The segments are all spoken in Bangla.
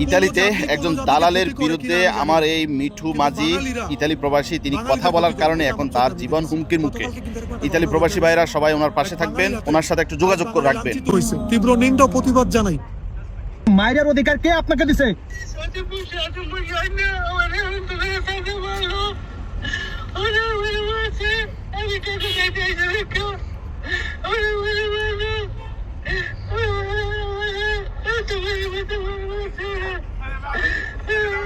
ইতালিতে একজন দালালের বিরুদ্ধে আমার এই মিঠু মাঝি ইতালি প্রবাসী, তিনি কথা বলার কারণে এখন তার জীবন হুমকির মুখে। ইতালি প্রবাসী ভাইরা সবাই ওনার পাশে থাকবেন, ওনার সাথে একটু যোগাযোগ করে রাখবেন। তীব্র নিন্দা প্রতিবাদ জানাই। মায়ের অধিকার কে আপনাকে দিছে?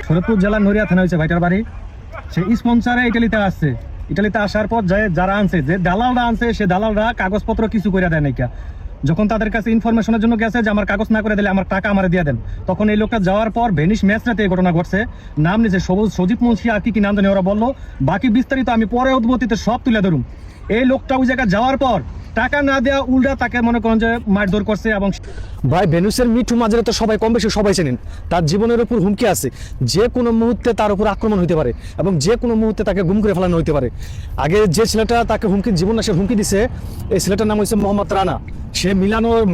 শরৎপুর জেলার নড়িয়া থানা হয়েছে ভাইটার বাড়ি। সে স্পন্সারে ইটালিতে আসছে। ইটালিতে আসার পর যারা আনছে, যে দালালরা আনছে, সে দালালরা কাগজপত্র কিছু করে দেয় নাকি। যখন তাদের কাছে ইনফরমেশনের জন্য গেছে যে আমার কাগজ না করে দিলে আমার টাকা আমার দিয়ে দেন, তখন এই লোকটা যাওয়ার পর ভেনিস ম্যাচরাতে এই ঘটনা ঘটছে। নাম নিয়েছে সজীব মুন্সি, আর কি নাম জানি ওরা বললো। বাকি বিস্তারিত আমি পরে উদ্বর্তিতে সব তুলে ধরুন। এই লোকটা ওই জায়গায় যাওয়ার পর টাকা না দেওয়া উল্টা তাকে মনে করেন যে মারধর করছে। এবং ভাই ভেনুসের মিঠু মাঝে তো সবাই কম বেশি সবাই চেনেন। তার জীবনের উপর হুমকি আছে, যে কোনো মুহূর্তে তার উপর আক্রমণ হতে পারে এবং যে কোনো মুহূর্তে তাকে গুম করে ফেলানো হতে পারে। আগে যে ছেলেটা তাকে জীবন নাশের হুমকি দিছে, এই ছেলেটার নাম হচ্ছে মোহাম্মদ রানা। সে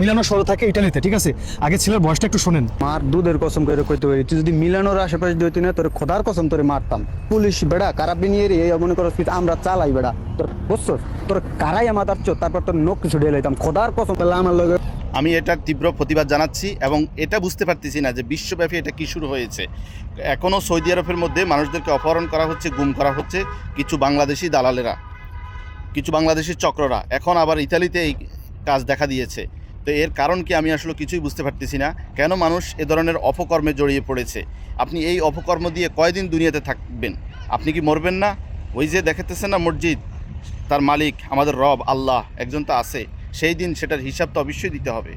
মিলানো শহরে থাকে ইটালিতে, ঠিক আছে। আগে ছেলের বয়সটা একটু শোনেন। মার দুধের কসম করে কইতে পারি, তুই যদি মিলানোর আশেপাশে দিতি না, তোর খোদার কসম তোরে মারতাম। পুলিশ বেড়া কারাবিনিয়ে এই মনে করো আমরা চালাই বেড়া, তোর বছর তোর কারাই মাতার চো, তারপর তোর নখ কিছু ঢেলে দিতাম। খোদার কসম পেলে আমার লগে। আমি এটার তীব্র প্রতিবাদ জানাচ্ছি এবং এটা বুঝতে পারতেছি না যে বিশ্বব্যাপী এটা কি শুরু হয়েছে। এখনও সৌদি আরবের মধ্যে মানুষদেরকে অপহরণ করা হচ্ছে, গুম করা হচ্ছে কিছু বাংলাদেশি দালালেরা, কিছু বাংলাদেশি চক্ররা। এখন আবার ইতালিতে এই কাজ দেখা দিয়েছে। তো এর কারণ কি আমি আসলে কিছুই বুঝতে পারতেছি না, কেন মানুষ এ ধরনের অপকর্মে জড়িয়ে পড়েছে। আপনি এই অপকর্ম দিয়ে কয়দিন দুনিয়াতে থাকবেন? আপনি কি মরবেন না? ওই যে দেখাতেছেন না মসজিদ, তার মালিক আমাদের রব আল্লাহ একজন তো আছে, সেই দিন সেটার হিসাব তো অবশ্যই দিতে হবে।